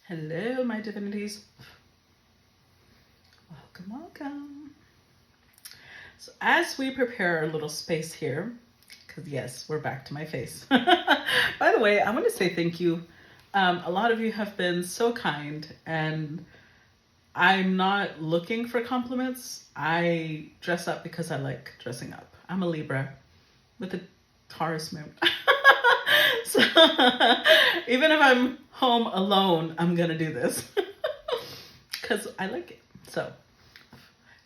Hello, my divinities. Welcome, welcome. So as we prepare our little space here, because yes, we're back to my face. By the way, I want to say thank you. A lot of you have been so kind, and I'm not looking for compliments. I dress up because I like dressing up. I'm a Libra with a Taurus moon. So even if I'm home alone, I'm going to do this because I like it. So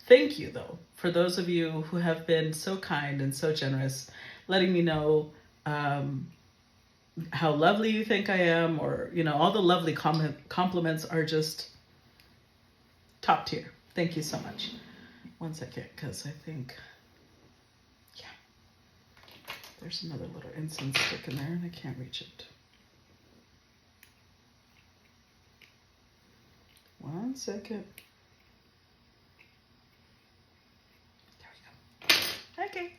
thank you, though, for those of you who have been so kind and so generous, letting me know how lovely you think I am, or, you know, all the lovely compliments are just top tier. Thank you so much. One second, because I think, yeah, there's another little incense stick in there and I can't reach it. One second. There we go. Okay.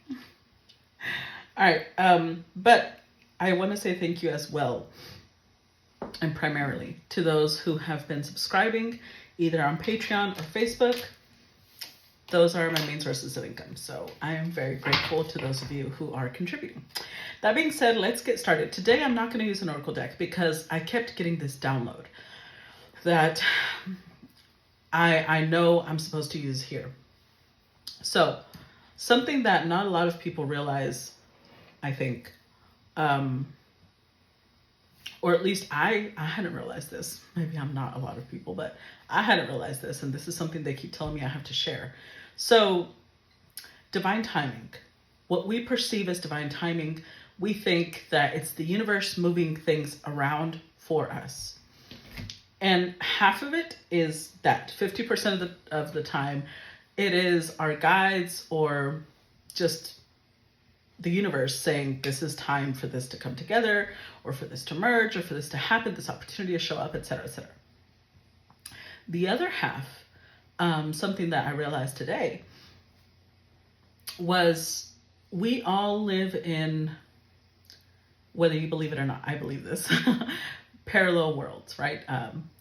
All right. But I want to say thank you as well, and primarily to those who have been subscribing either on Patreon or Facebook. Those are my main sources of income. So I am very grateful to those of you who are contributing. That being said, let's get started. Today, I'm not going to use an oracle deck because I kept getting this download that I know I'm supposed to use here. So something that not a lot of people realize, I think, or at least I hadn't realized this. Maybe I'm not a lot of people, but I hadn't realized this. And this is something they keep telling me I have to share. So divine timing, what we perceive as divine timing, we think that it's the universe moving things around for us. And half of it is that 50% of the time, it is our guides or just the universe saying this is time for this to come together, or for this to merge, or for this to happen, this opportunity to show up, etc., etc. The other half, something that I realized today, was we all live in, whether you believe it or not, I believe this, parallel worlds, right?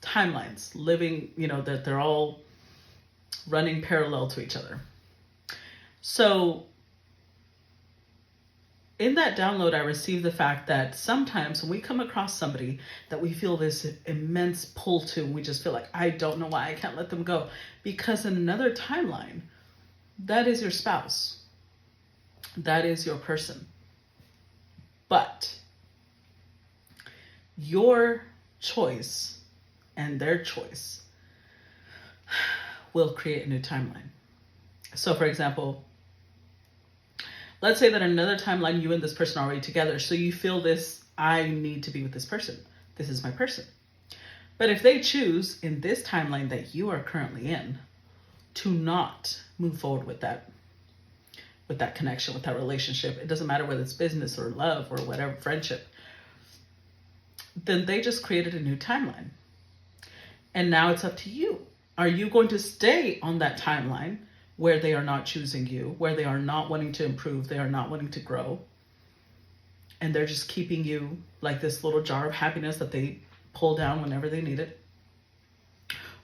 Timelines, living, you know, that they're all running parallel to each other. So in that download, I received the fact that sometimes when we come across somebody that we feel this immense pull to, and we just feel like, I don't know why I can't let them go. Because in another timeline, that is your spouse. That is your person. But your choice and their choice will create a new timeline. So for example, let's say that in another timeline, you and this person are already together. So you feel this, I need to be with this person. This is my person. But if they choose in this timeline that you are currently in to not move forward with that connection, with that relationship, it doesn't matter whether it's business or love or whatever, friendship, then they just created a new timeline. And now it's up to you. Are you going to stay on that timeline where they are not choosing you, where they are not wanting to improve, they are not wanting to grow, and they're just keeping you like this little jar of happiness that they pull down whenever they need it?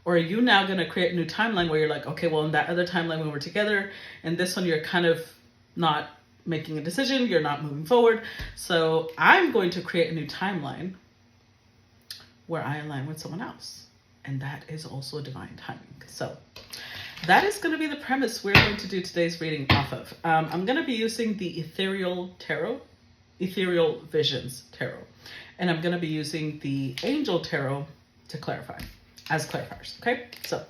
Or are you now going to create a new timeline where you're like, okay, well, in that other timeline when we're together, and this one you're kind of not making a decision, you're not moving forward. So I'm going to create a new timeline where I align with someone else. And that is also divine timing. So that is going to be the premise we're going to do today's reading off of. I'm going to be using the Etheral Visions Tarot. And I'm going to be using the Angel Tarot to clarify, as clarifiers. Okay, so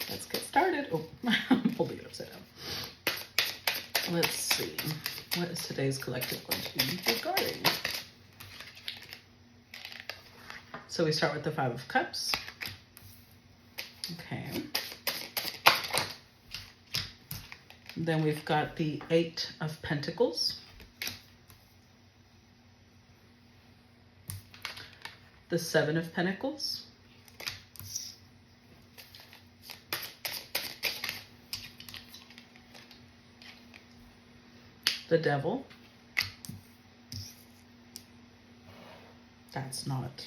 let's get started. Oh, I'm holding it upside down. Let's see. What is today's collective going to be regarding? So we start with the Five of Cups. Okay. Then we've got the Eight of Pentacles. The Seven of Pentacles. The Devil. That's not,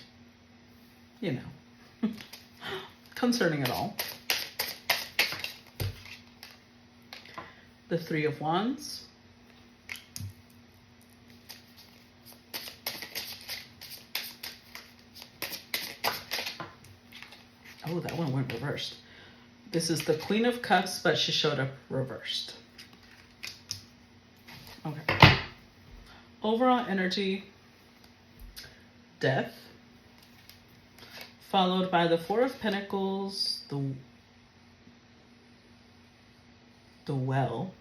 you know, concerning it all. The Three of Wands. Oh, that one went reversed. This is the Queen of Cups, but she showed up reversed. Okay. Overall energy, Death, followed by the Four of Pentacles, the Well,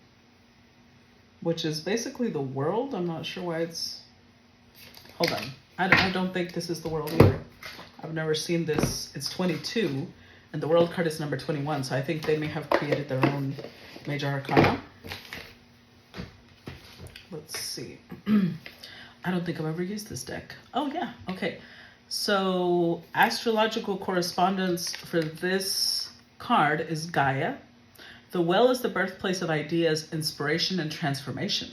which is basically the World. I'm not sure why it's... Hold on. I don't think this is the World either. I've never seen this. It's 22, and the World card is number 21, so I think they may have created their own major arcana. Let's see. I don't think I've ever used this deck. Oh, yeah. Okay. So astrological correspondence for this card is Gaia. The Well is the birthplace of ideas, inspiration, and transformation.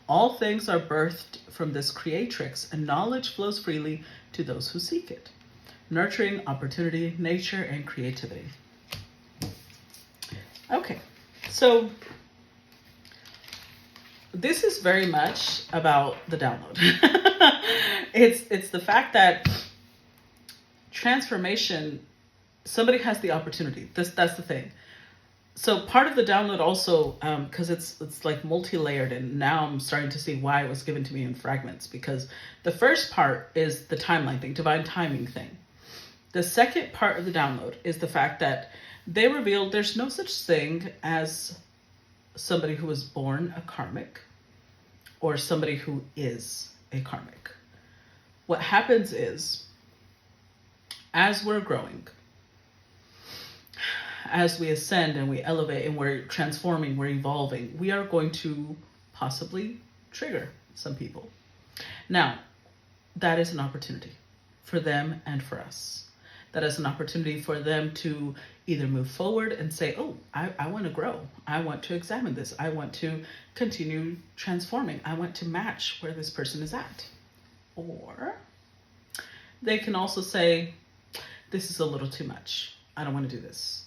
All things are birthed from this creatrix, and knowledge flows freely to those who seek it. Nurturing, opportunity, nature, and creativity. Okay, so this is very much about the download. It's the fact that transformation, somebody has the opportunity. That's the thing. So part of the download also, because it's like multi-layered, and now I'm starting to see why it was given to me in fragments, because the first part is the timeline thing, divine timing thing. The second part of the download is the fact that they revealed there's no such thing as somebody who was born a karmic or somebody who is a karmic. What happens is, as we're growing, as we ascend and we elevate and we're transforming, we're evolving, we are going to possibly trigger some people. Now, that is an opportunity for them and for us. That is an opportunity for them to either move forward and say, oh, I want to grow. I want to examine this. I want to continue transforming. I want to match where this person is at. Or they can also say, this is a little too much. I don't want to do this.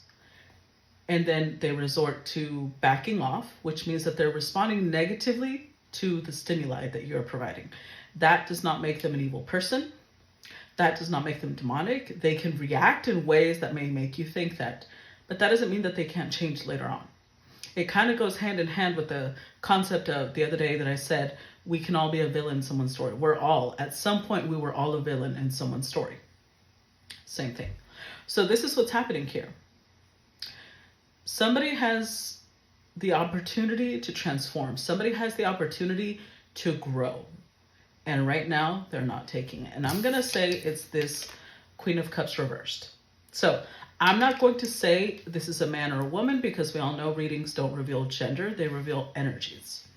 And then they resort to backing off, which means that they're responding negatively to the stimuli that you're providing. That does not make them an evil person. That does not make them demonic. They can react in ways that may make you think that, but that doesn't mean that they can't change later on. It kind of goes hand in hand with the concept of the other day that I said, we can all be a villain in someone's story. We're all, at some point, we were all a villain in someone's story. Same thing. So this is what's happening here. Somebody has the opportunity to transform. Somebody has the opportunity to grow. And right now, they're not taking it. And I'm going to say it's this Queen of Cups reversed. So I'm not going to say this is a man or a woman, because we all know readings don't reveal gender. They reveal energies.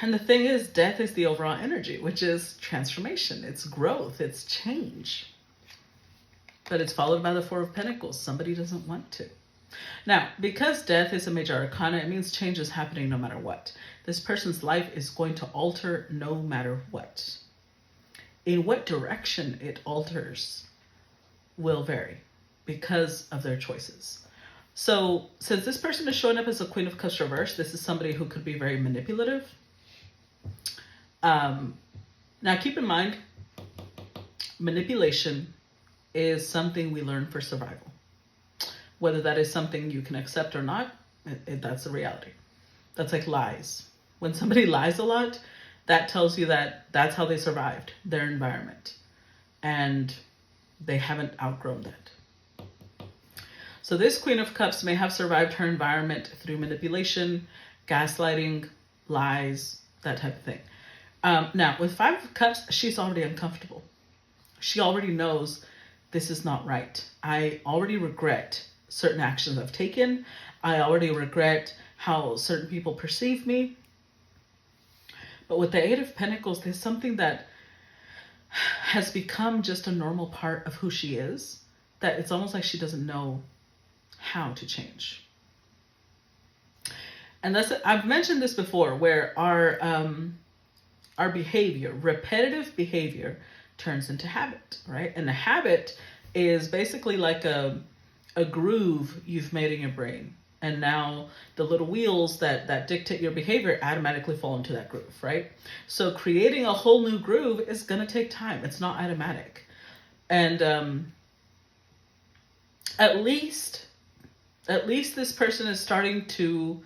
And the thing is, death is the overall energy, which is transformation. It's growth. It's change. But it's followed by the Four of Pentacles. Somebody doesn't want to. Now, because death is a major arcana, it means change is happening no matter what. This person's life is going to alter no matter what. In what direction it alters will vary because of their choices. So since this person is showing up as a Queen of Cups reversed, this is somebody who could be very manipulative. Now keep in mind, manipulation is something we learn for survival. Whether that is something you can accept or not, that's a reality. That's like lies. When somebody lies a lot, that tells you that that's how they survived their environment. And they haven't outgrown that. So this Queen of Cups may have survived her environment through manipulation, gaslighting, lies, that type of thing. Now, with Five of Cups, she's already uncomfortable. She already knows this is not right. I already regret certain actions I've taken. I already regret how certain people perceive me. But with the Eight of Pentacles, there's something that has become just a normal part of who she is, that it's almost like she doesn't know how to change. And I've mentioned this before, where our behavior, repetitive behavior, turns into habit, right? And a habit is basically like a groove you've made in your brain. And now the little wheels that dictate your behavior automatically fall into that groove, right? So creating a whole new groove is going to take time. It's not automatic. And at least this person is starting to,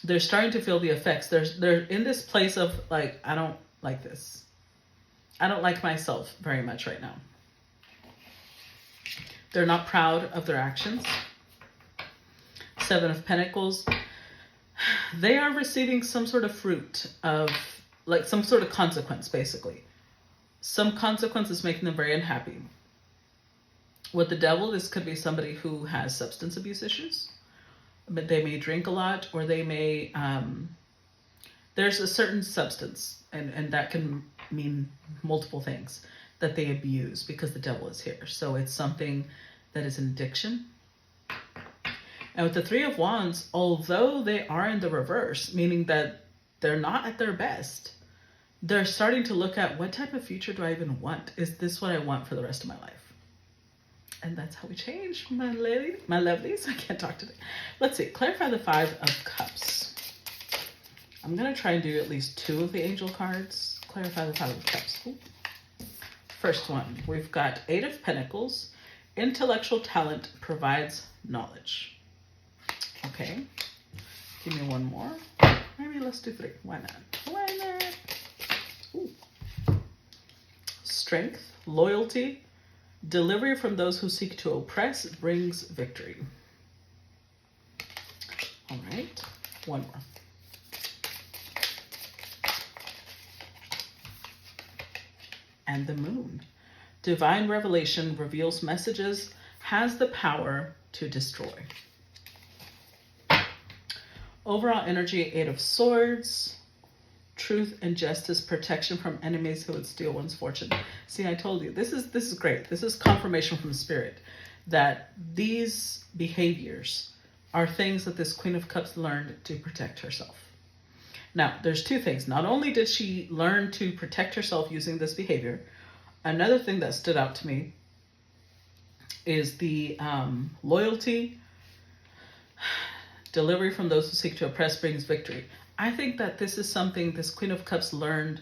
they're starting to feel the effects. They're in this place of like, I don't like this. I don't like myself very much right now. They're not proud of their actions. 7 of Pentacles. They are receiving some sort of fruit of, like some sort of consequence, basically. Some consequence is making them very unhappy. With the Devil, this could be somebody who has substance abuse issues. But they may drink a lot, or they may, there's a certain substance, and that can mean multiple things, that they abuse because the Devil is here. So it's something that is an addiction. And with the 3 of Wands, although they are in the reverse, meaning that they're not at their best, they're starting to look at, what type of future do I even want? Is this what I want for the rest of my life? And that's how we change, my lovelies. I can't talk today. Let's see. Clarify the 5 of Cups. I'm going to try and do at least 2 of the angel cards. Clarify the 5 of Cups. Ooh. First one, we've got 8 of Pentacles. Intellectual talent provides knowledge. Okay. Give me one more. Maybe let's do 3. Why not? Why not? Ooh. Strength, loyalty, delivery from those who seek to oppress brings victory. All right. One more. And the Moon. Divine revelation reveals messages, has the power to destroy. Overall energy, 8 of Swords. Truth and justice, protection from enemies who would steal one's fortune. See, I told you, this is great. This is confirmation from Spirit that these behaviors are things that this Queen of Cups learned to protect herself. Now, there's 2 things. Not only did she learn to protect herself using this behavior, another thing that stood out to me is the loyalty, delivery from those who seek to oppress brings victory. I think that this is something this Queen of Cups learned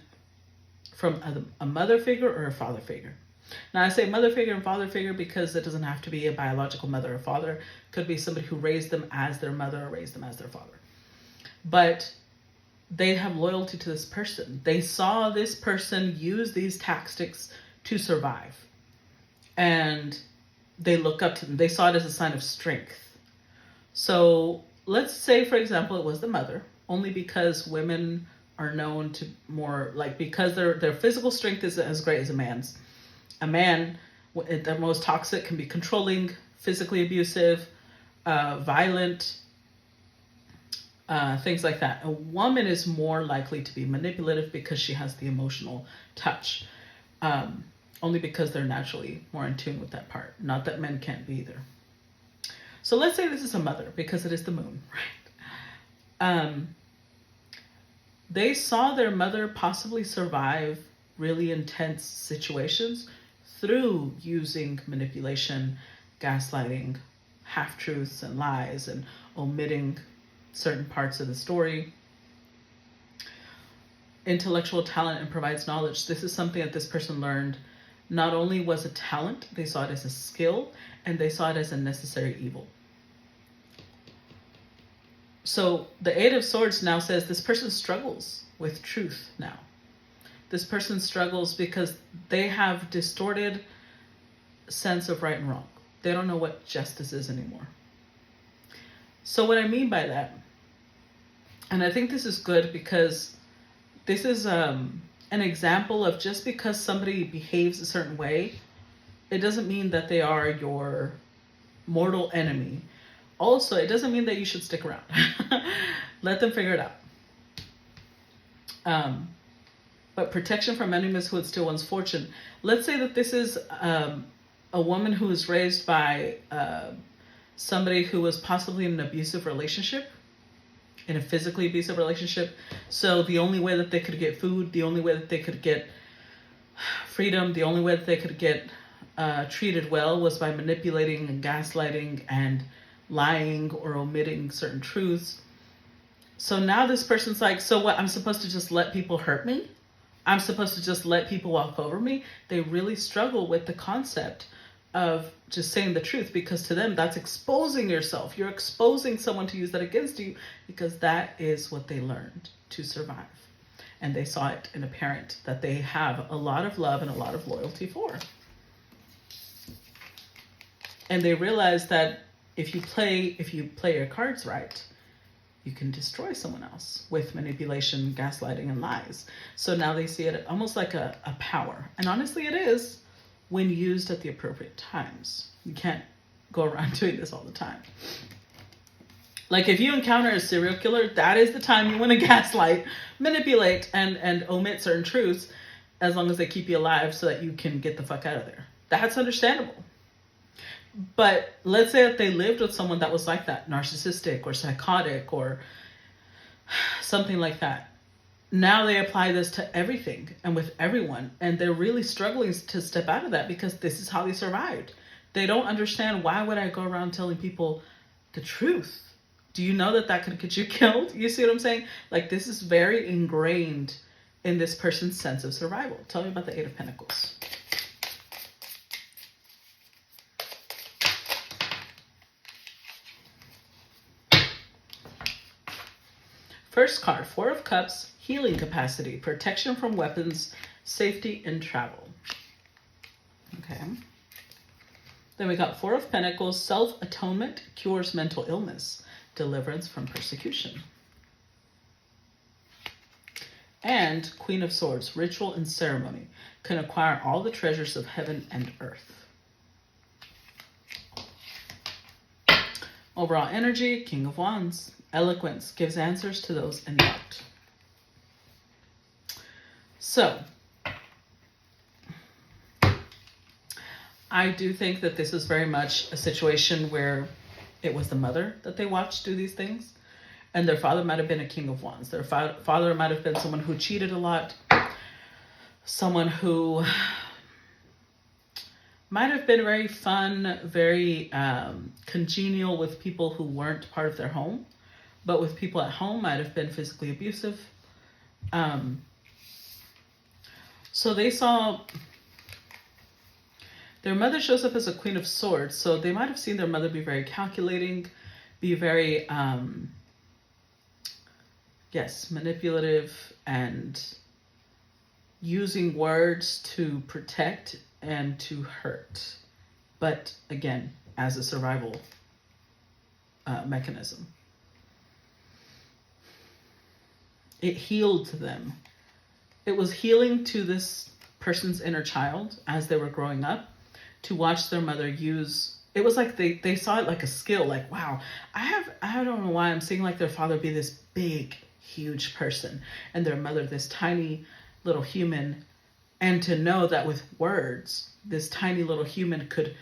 from a mother figure or a father figure. Now, I say mother figure and father figure because it doesn't have to be a biological mother or father. It could be somebody who raised them as their mother or raised them as their father. But they have loyalty to this person. They saw this person use these tactics to survive. And they look up to them. They saw it as a sign of strength. So let's say, for example, it was the mother, only because women are known to more, like, because their physical strength is as great as a man's. A man, at the most toxic, can be controlling, physically abusive, violent, things like that. A woman is more likely to be manipulative because she has the emotional touch, only because they're naturally more in tune with that part. Not that men can't be either. So let's say this is a mother, because it is the Moon, right? They saw their mother possibly survive really intense situations through using manipulation, gaslighting, half-truths and lies, and omitting certain parts of the story. Intellectual talent and provides knowledge. This is something that this person learned. Not only was a talent, they saw it as a skill, and they saw it as a necessary evil. So the 8 of Swords now says this person struggles with truth now. This person struggles because they have distorted sense of right and wrong. They don't know what justice is anymore. So what I mean by that, and I think this is good because this is an example of just because somebody behaves a certain way, it doesn't mean that they are your mortal enemy. Also, it doesn't mean that you should stick around. Let them figure it out. But protection from enemies who would steal one's fortune. Let's say that this is a woman who was raised by somebody who was possibly in an abusive relationship. in a physically abusive relationship. So the only way that they could get food, the only way that they could get freedom, the only way that they could get treated well was by manipulating and gaslighting and lying or omitting certain truths. So now this person's like, so what? I'm supposed to just let people hurt me? I'm supposed to just let people walk over me? They really struggle with the concept of just saying the truth, because to them, that's exposing yourself. You're exposing someone to use that against you, because that is what they learned to survive. And they saw it in a parent that they have a lot of love and a lot of loyalty for. And they realize that if you play your cards right, you can destroy someone else with manipulation, gaslighting, and lies. So now they see it almost like a power. And honestly, it is, when used at the appropriate times. You can't go around doing this all the time. Like if you encounter a serial killer, that is the time you want to gaslight, manipulate, and omit certain truths, as long as they keep you alive so that you can get the fuck out of there. That's understandable. But let's say that they lived with someone that was like that, narcissistic or psychotic or something like that. Now they apply this to everything and with everyone, and they're really struggling to step out of that, because this is how they survived. They don't understand, why would I go around telling people the truth? Do you know that could get you killed? You see what I'm saying? Like, this is very ingrained in this person's sense of survival. Tell me about the Eight of Pentacles. First card, Four of Cups, healing capacity, protection from weapons, safety, and travel. Okay. Then we got Four of Pentacles, self-atonement, cures mental illness, deliverance from persecution. And Queen of Swords, ritual and ceremony, can acquire all the treasures of heaven and earth. Overall energy, King of Wands. Eloquence gives answers to those in doubt. So, I do think that this is very much a situation where it was the mother that they watched do these things, and their father might have been a King of Wands. Their father might have been someone who cheated a lot, someone who might have been very fun, very congenial with people who weren't part of their home, but with people at home might have been physically abusive. So they saw their mother shows up as a Queen of Swords, so they might have seen their mother be very calculating, be very, manipulative, and using words to protect and to hurt. But again, as a survival mechanism. It healed them. It was healing to this person's inner child as they were growing up, to watch their mother use. It was like they saw it like a skill, like, wow, I don't know why I'm seeing like their father be this big, huge person, and their mother this tiny little human. And to know that with words, this tiny little human could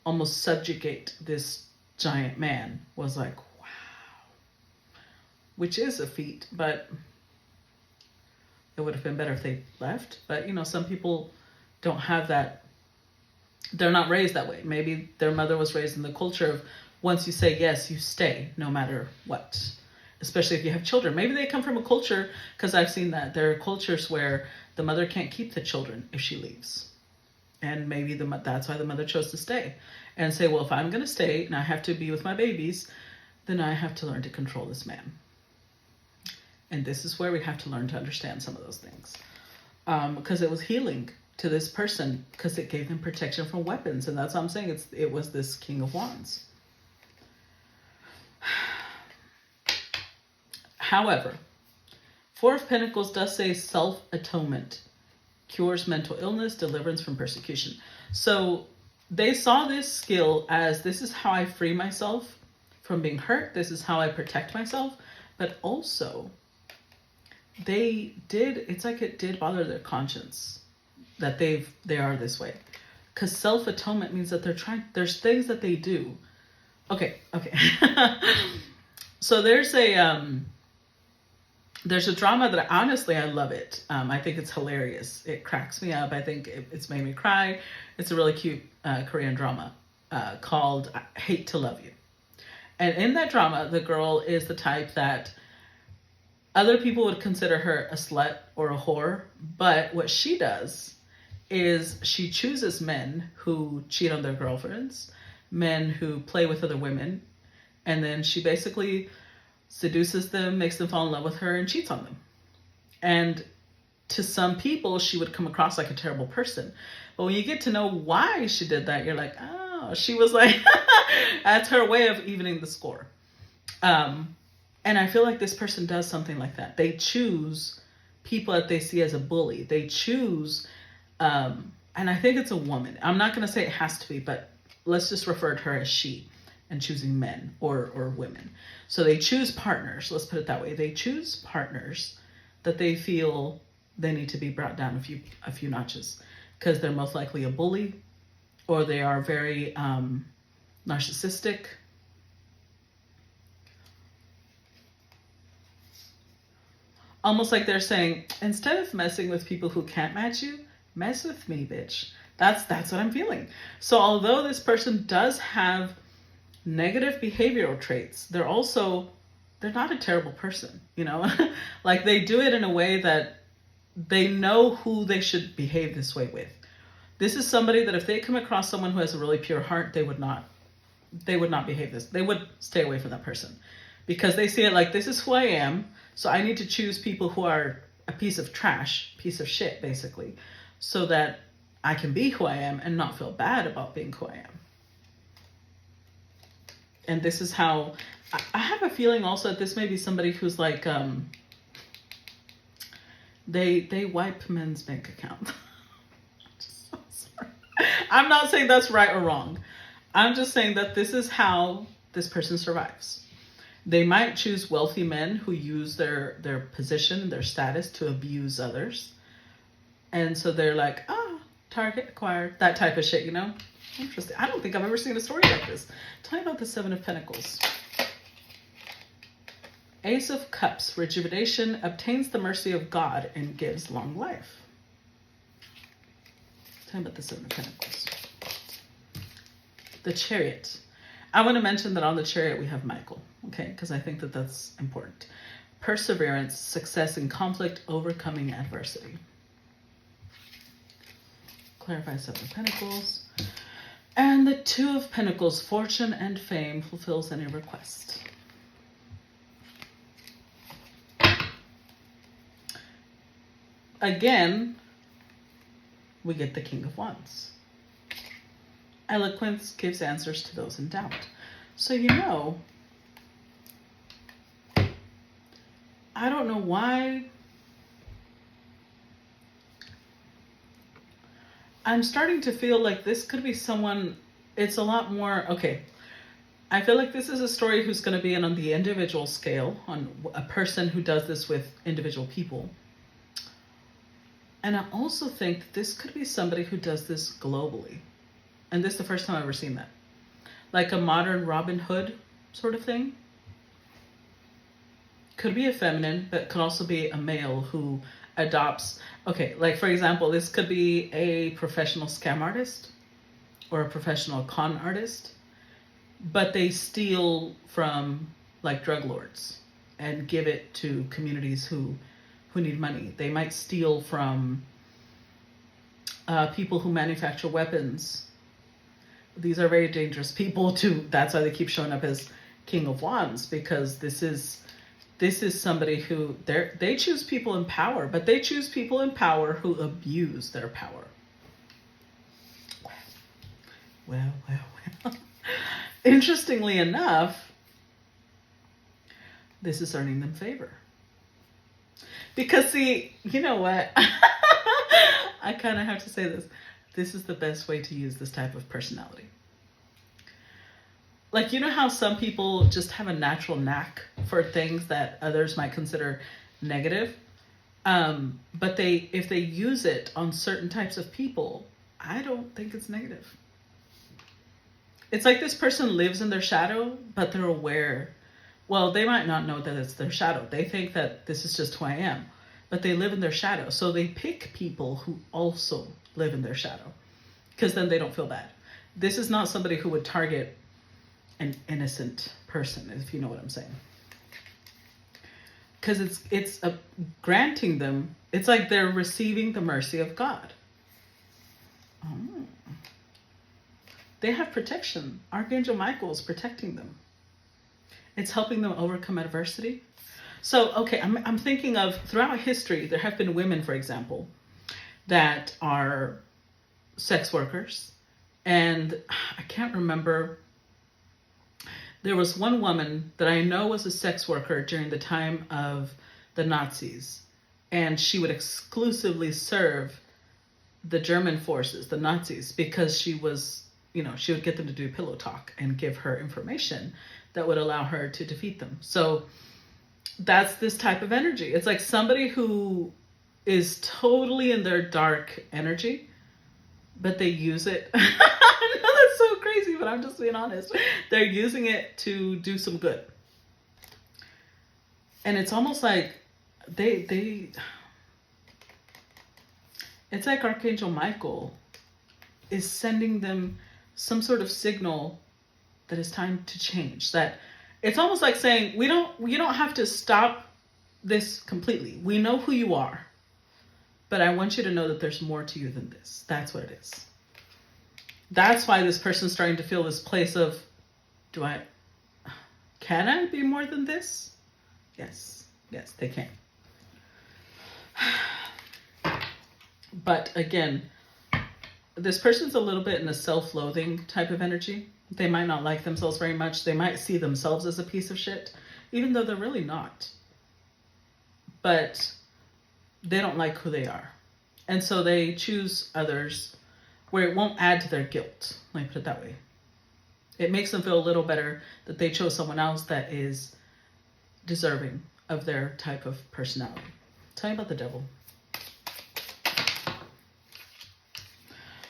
almost subjugate this giant man, was like, which is a feat, but it would have been better if they left. But, some people don't have that. They're not raised that way. Maybe their mother was raised in the culture of, once you say yes, you stay, no matter what. Especially if you have children. Maybe they come from a culture, because I've seen that. There are cultures where the mother can't keep the children if she leaves. And maybe that's why the mother chose to stay. And say, well, if I'm going to stay and I have to be with my babies, then I have to learn to control this man. And this is where we have to learn to understand some of those things. Because it was healing to this person, because it gave them protection from weapons. And that's what I'm saying. It was this King of Wands. However, Four of Pentacles does say self-atonement, cures mental illness, deliverance from persecution. So they saw this skill as, this is how I free myself from being hurt. This is how I protect myself. But also, it's like it did bother their conscience that they are this way. Because self-atonement means that there's things that they do Okay. So there's a drama that honestly I love it. I think it's hilarious. It cracks me up. I think it's made me cry. It's a really cute Korean drama called Hate to Love You. And in that drama, the girl is the type that other people would consider her a slut or a whore. But what she does is she chooses men who cheat on their girlfriends, men who play with other women, and then she basically seduces them, makes them fall in love with her, and cheats on them. And to some people, she would come across like a terrible person. But when you get to know why she did that, you're like, oh, she was like, that's her way of evening the score. And I feel like this person does something like that. They choose people that they see as a bully. They choose, and I think it's a woman. I'm not going to say it has to be, but let's just refer to her as she, and choosing men or women. So they choose partners. Let's put it that way. They choose partners that they feel they need to be brought down a few notches, because they're most likely a bully, or they are very narcissistic. Almost like they're saying, instead of messing with people who can't match you, mess with me, bitch. That's what I'm feeling. So although this person does have negative behavioral traits, they're not a terrible person, you know? Like they do it in a way that they know who they should behave this way with. This is somebody that if they come across someone who has a really pure heart, they would not behave this. They would stay away from that person, because they see it like, this is who I am. So I need to choose people who are a piece of trash, piece of shit, basically, so that I can be who I am and not feel bad about being who I am. And this is how, I have a feeling also that this may be somebody who's like, they wipe men's bank account. So sorry. I'm not saying that's right or wrong. I'm just saying that this is how this person survives. They might choose wealthy men who use their position, their status to abuse others. And so they're like, target acquired, that type of shit, you know? Interesting. I don't think I've ever seen a story like this. Tell me about the Seven of Pentacles. Ace of Cups, rejuvenation, obtains the mercy of God and gives long life. Tell me about the Seven of Pentacles. The Chariot. I want to mention that on the Chariot we have Michael, okay? Because I think that that's important. Perseverance, success in conflict, overcoming adversity. Clarify Seven of Pentacles. And the Two of Pentacles, fortune and fame, fulfills any request. Again, we get the King of Wands. Eloquence gives answers to those in doubt. So you know, I don't know why I'm starting to feel like this could be someone, it's a lot more, okay. I feel like this is a story who's going to be on the individual scale, on a person who does this with individual people. And I also think that this could be somebody who does this globally. And this is the first time I've ever seen that. Like a modern Robin Hood sort of thing. Could be a feminine, but could also be a male who adopts. Okay, like for example, this could be a professional scam artist or a professional con artist, but they steal from like drug lords and give it to communities who need money. They might steal from people who manufacture weapons. These are very dangerous people too. That's why they keep showing up as King of Wands, because this is somebody who they choose people in power, but they choose people in power who abuse their power. Well. Interestingly enough, this is earning them favor. Because see, you know what? I kind of have to say this. This is the best way to use this type of personality. Like, you know how some people just have a natural knack for things that others might consider negative? But if they use it on certain types of people, I don't think it's negative. It's like this person lives in their shadow, but they're aware. Well, they might not know that it's their shadow. They think that this is just who I am, but they live in their shadow. So they pick people who also live in their shadow, because then they don't feel bad. This is not somebody who would target an innocent person, if you know what I'm saying. Because it's granting them, it's like they're receiving the mercy of God. Oh. They have protection. Archangel Michael is protecting them. It's helping them overcome adversity. So, okay, I'm thinking of, throughout history, there have been women, for example, that are sex workers. And I can't remember. There was one woman that I know was a sex worker during the time of the Nazis. And she would exclusively serve the German forces, the Nazis, because she was, she would get them to do pillow talk and give her information that would allow her to defeat them. So that's this type of energy. It's like somebody who is totally in their dark energy, but they use it. I know that's so crazy, but I'm just being honest. They're using it to do some good. And it's almost like it's like Archangel Michael is sending them some sort of signal that it's time to change. That it's almost like saying, you don't have to stop this completely. We know who you are, but I want you to know that there's more to you than this. That's what it is. That's why this person's starting to feel this place of, can I be more than this? Yes, they can. But again, this person's a little bit in a self-loathing type of energy. They might not like themselves very much. They might see themselves as a piece of shit, even though they're really not. But they don't like who they are. And so they choose others where it won't add to their guilt. Let me put it that way. It makes them feel a little better that they chose someone else that is deserving of their type of personality. Tell me about the devil.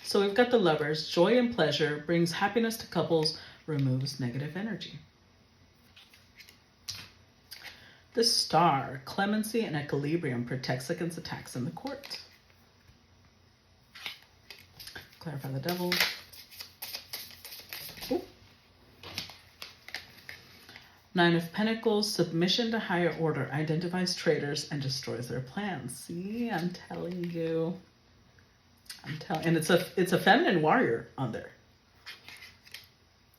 So we've got the Lovers. Joy and pleasure brings happiness to couples, removes negative energy. The Star. Clemency and equilibrium protects against attacks in the court. Clarify the devil. Ooh. Nine of Pentacles. Submission to higher order identifies traitors and destroys their plans. See, I'm telling you. And it's a feminine warrior on there.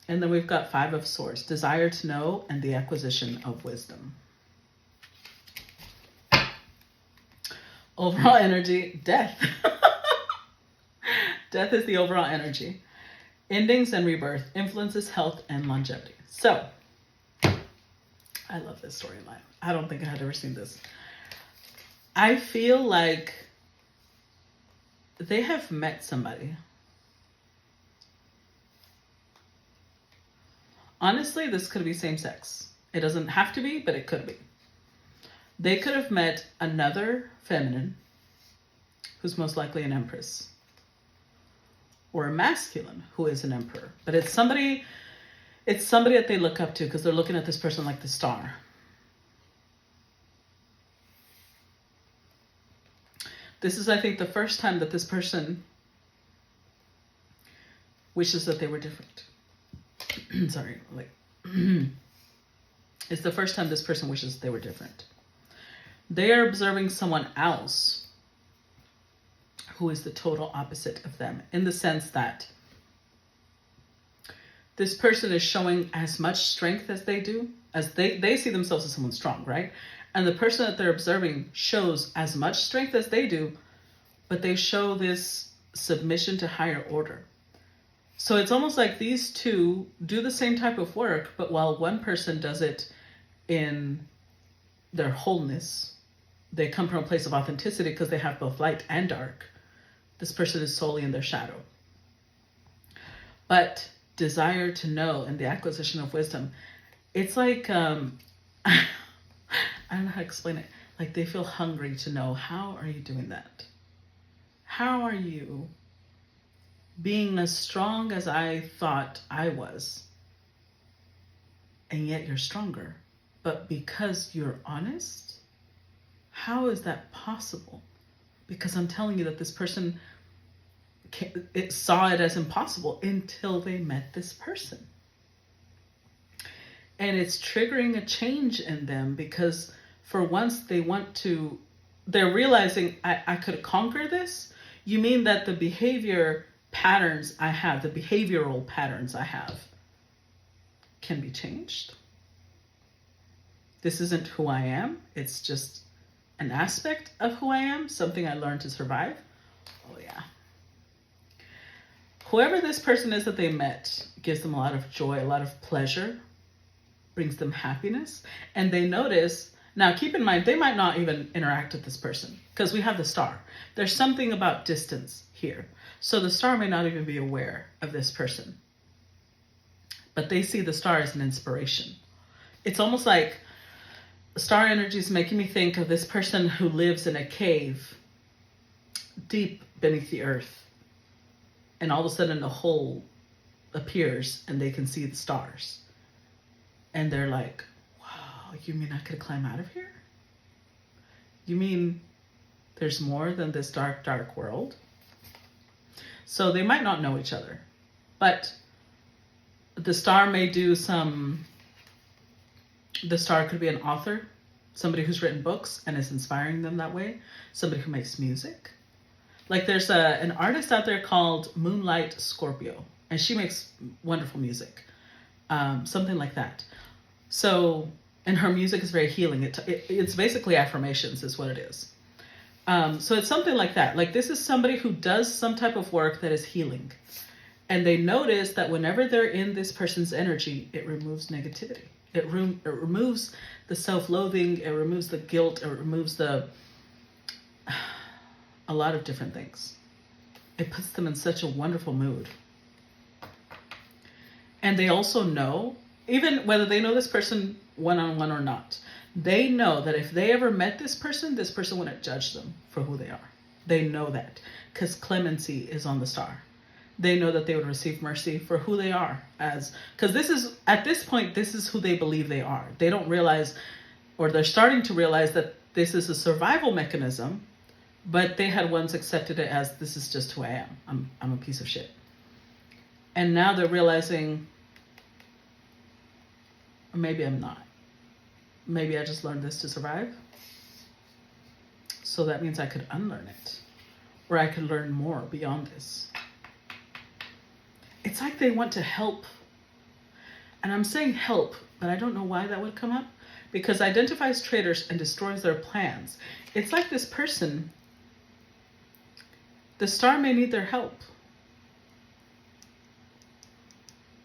And then we've got Five of Swords. Desire to know and the acquisition of wisdom. Overall energy, death. Death is the overall energy. Endings and rebirth influences health and longevity. So, I love this storyline. I don't think I had ever seen this. I feel like they have met somebody. Honestly, this could be same sex. It doesn't have to be, but it could be. They could have met another feminine who's most likely an empress, or a masculine who is an emperor. But it's somebody that they look up to because they're looking at this person like the Star. This is, I think, the first time that this person wishes that they were different. Sorry, it's the first time this person wishes they were different. They are observing someone else who is the total opposite of them, in the sense that this person is showing as much strength as they do, as they see themselves as someone strong, right? And the person that they're observing shows as much strength as they do, but they show this submission to higher order. So it's almost like these two do the same type of work, but while one person does it in their wholeness, they come from a place of authenticity because they have both light and dark. This person is solely in their shadow. But desire to know and the acquisition of wisdom, it's like, I don't know how to explain it. Like they feel hungry to know, how are you doing that? How are you being as strong as I thought I was, and yet you're stronger. But because you're honest, how is that possible? Because I'm telling you that this person saw it as impossible until they met this person. And it's triggering a change in them because for once they're realizing I could conquer this. You mean that the behavioral patterns I have can be changed? This isn't who I am. It's just an aspect of who I am, something I learned to survive. Oh yeah. Whoever this person is that they met gives them a lot of joy, a lot of pleasure, brings them happiness. And they notice, now keep in mind, they might not even interact with this person because we have the star. There's something about distance here. So the star may not even be aware of this person, but they see the star as an inspiration. It's almost like star energy is making me think of this person who lives in a cave deep beneath the earth. And all of a sudden a hole appears and they can see the stars. And they're like, wow, you mean I could climb out of here? You mean there's more than this dark, dark world? So they might not know each other, but the star may do the star could be an author, somebody who's written books and is inspiring them that way, somebody who makes music. Like there's an artist out there called Moonlight Scorpio, and she makes wonderful music, something like that. So, and her music is very healing. It's basically affirmations is what it is. So it's something like that. Like this is somebody who does some type of work that is healing. And they notice that whenever they're in this person's energy, it removes negativity. It removes the self-loathing. It removes the guilt. It removes a lot of different things. It puts them in such a wonderful mood. And they also know, even whether they know this person one-on-one or not, they know that if they ever met this person wouldn't judge them for who they are. They know that because clemency is on the star. They know that they would receive mercy for who they are because at this point, this is who they believe they are. They don't realize, or they're starting to realize that this is a survival mechanism, but they had once accepted it as this is just who I am. I'm a piece of shit. And now they're realizing, maybe I'm not. Maybe I just learned this to survive. So that means I could unlearn it. Or I could learn more beyond this. It's like they want to help. And I'm saying help, but I don't know why that would come up. Because identifies traitors and destroys their plans. It's like this person, the star may need their help.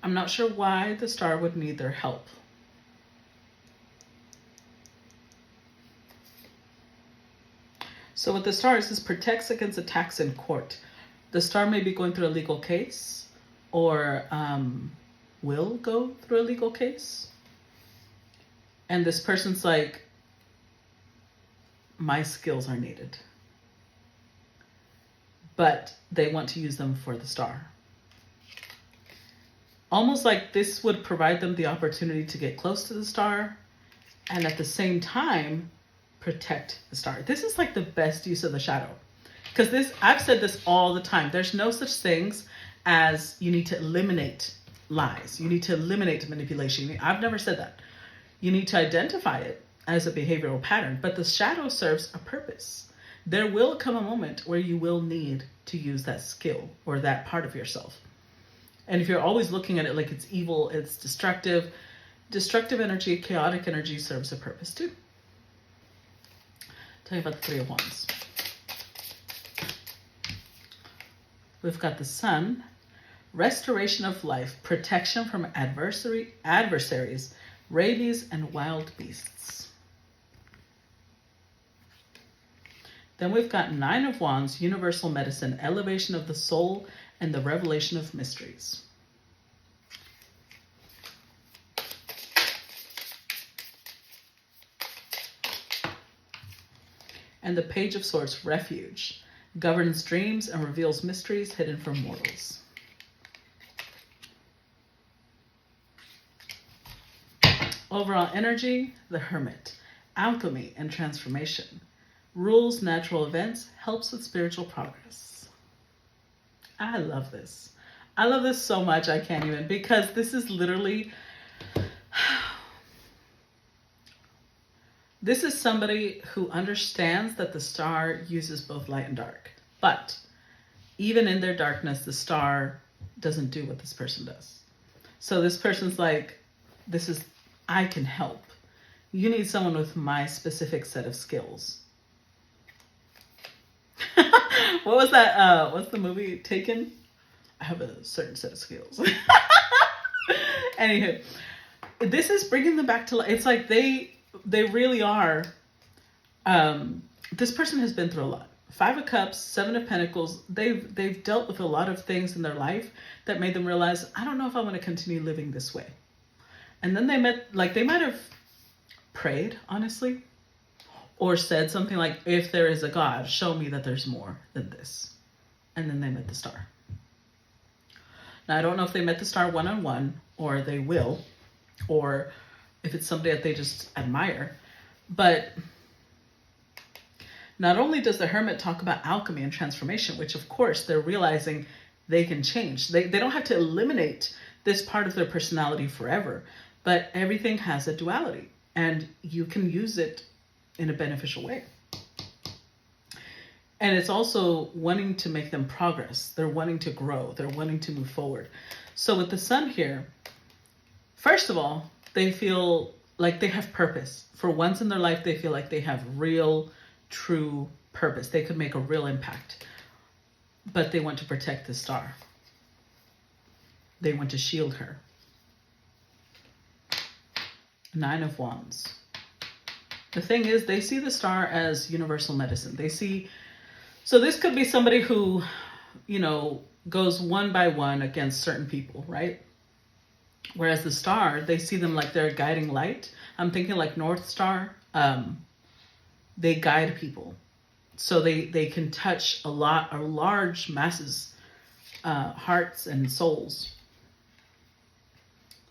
I'm not sure why the star would need their help. So with the star, this protects against attacks in court. The star may be going through a legal case or will go through a legal case. And this person's like, my skills are needed. But they want to use them for the star. Almost like this would provide them the opportunity to get close to the star and at the same time protect the star. This is like the best use of the shadow. Because I've said this all the time. There's no such things as you need to eliminate lies. You need to eliminate manipulation. I've never said that. You need to identify it as a behavioral pattern. But the shadow serves a purpose. There will come a moment where you will need to use that skill or that part of yourself. And if you're always looking at it like it's evil, it's destructive energy, chaotic energy serves a purpose too. Tell you about the Three of Wands. We've got the Sun, restoration of life, protection from adversaries, rabies, and wild beasts. Then we've got Nine of Wands, universal medicine, elevation of the soul, and the revelation of mysteries. And the Page of Swords, refuge, governs dreams and reveals mysteries hidden from mortals. Overall energy, the Hermit, alchemy and transformation, rules natural events, helps with spiritual progress. I love this. I love this so much I can't even, because this is literally, this is somebody who understands that the star uses both light and dark. But even in their darkness, the star doesn't do what this person does. So this person's like, I can help. You need someone with my specific set of skills. What was that? What's the movie? Taken? I have a certain set of skills. Anywho, this is bringing them back to life. It's like they really are. This person has been through a lot. 5 of Cups, 7 of Pentacles. They've dealt with a lot of things in their life that made them realize, I don't know if I want to continue living this way. And then they might have prayed, honestly, or said something like, if there is a God, show me that there's more than this. And then they met the star. Now, I don't know if they met the star one-on-one, or they will, or if it's somebody that they just admire. But not only does the Hermit talk about alchemy and transformation, which of course they're realizing they can change. They don't have to eliminate this part of their personality forever, but everything has a duality and you can use it in a beneficial way. And it's also wanting to make them progress. They're wanting to grow. They're wanting to move forward. So with the Sun here, first of all, they feel like they have purpose. For once in their life, they feel like they have real, true purpose. They could make a real impact. But they want to protect the star. They want to shield her. 9 of Wands. The thing is, they see the star as universal medicine. So this could be somebody who, goes one by one against certain people, right? Whereas the star, they see them like they're a guiding light. I'm thinking like North Star. They guide people. So they can touch large masses, hearts and souls.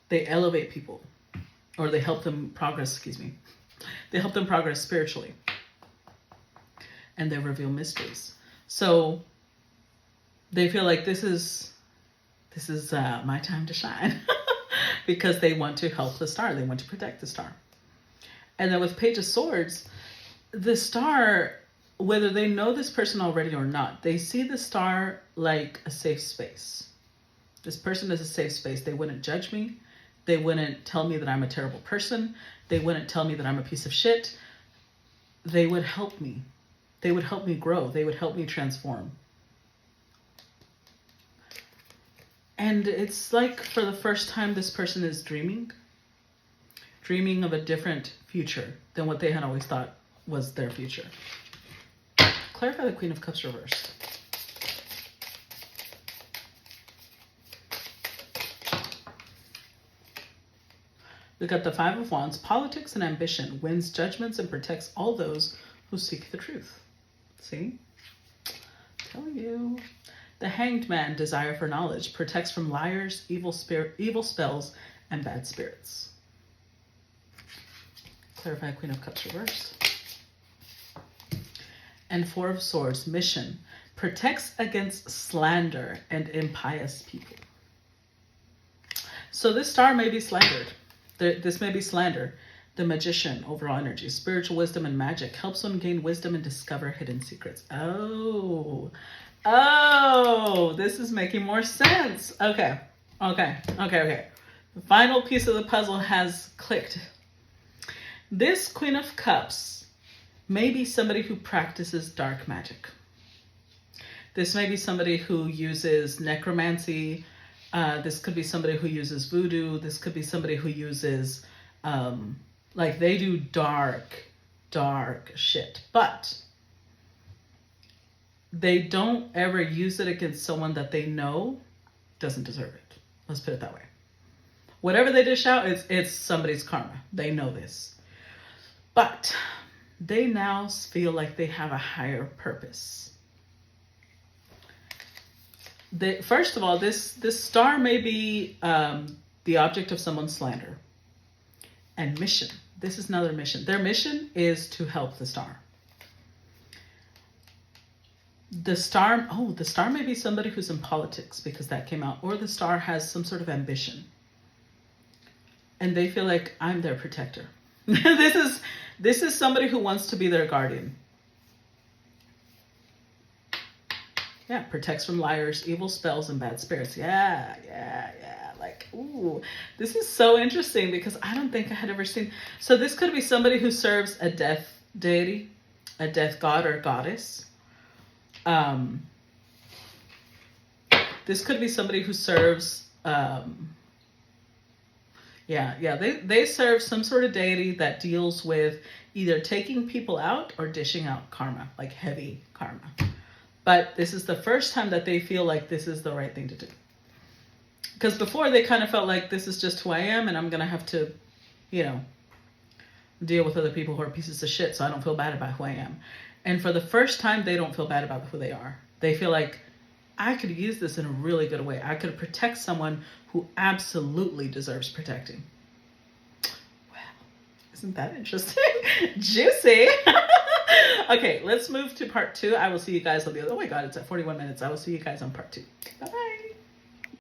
They elevate people, or they help them progress, They help them progress spiritually. And they reveal mysteries. So they feel like this is my time to shine. Because they want to help the star. They want to protect the star. And then with Page of Swords, the star, whether they know this person already or not, they see the star like a safe space. This person is a safe space. They wouldn't judge me. They wouldn't tell me that I'm a terrible person. They wouldn't tell me that I'm a piece of shit. They would help me. They would help me grow. They would help me transform. And it's like for the first time this person is dreaming of a different future than what they had always thought was their future. Clarify the Queen of Cups reversed. We got the 5 of Wands. Politics and ambition wins judgments and protects all those who seek the truth. See? Tell you. The Hanged Man, desire for knowledge, protects from liars, evil spells, and bad spirits. Clarify Queen of Cups reverse. And 4 of Swords, mission, protects against slander and impious people. So this star may be slandered. This may be slander. The Magician, overall energy, spiritual wisdom and magic, helps one gain wisdom and discover hidden secrets. Oh, this is making more sense. Okay. The final piece of the puzzle has clicked. This Queen of Cups may be somebody who practices dark magic. This may be somebody who uses necromancy. This could be somebody who uses voodoo. This could be somebody who uses, they do dark shit. But they don't ever use it against someone that they know doesn't deserve it. Let's put it that way. Whatever they dish out, it's somebody's karma. They know this. But they now feel like they have a higher purpose. First of all, this star may be the object of someone's slander. And mission. This is another mission. Their mission is to help the star. The star may be somebody who's in politics, because that came out. Or the star has some sort of ambition. And they feel like, I'm their protector. This is somebody who wants to be their guardian. Yeah, protects from liars, evil spells, and bad spirits. Yeah. Like, ooh, this is so interesting, because I don't think I had ever seen. So this could be somebody who serves a death deity, a death god or goddess. This could be somebody who serves, they serve some sort of deity that deals with either taking people out or dishing out karma, like heavy karma. But this is the first time that they feel like this is the right thing to do. Because before they kind of felt like, this is just who I am, and I'm going to have to, deal with other people who are pieces of shit, so I don't feel bad about who I am. And for the first time, they don't feel bad about who they are. They feel like, I could use this in a really good way. I could protect someone who absolutely deserves protecting. Well, isn't that interesting? Juicy. Okay, let's move to part 2. I will see you guys on the other. Oh my God, it's at 41 minutes. I will see you guys on part 2. Bye-bye.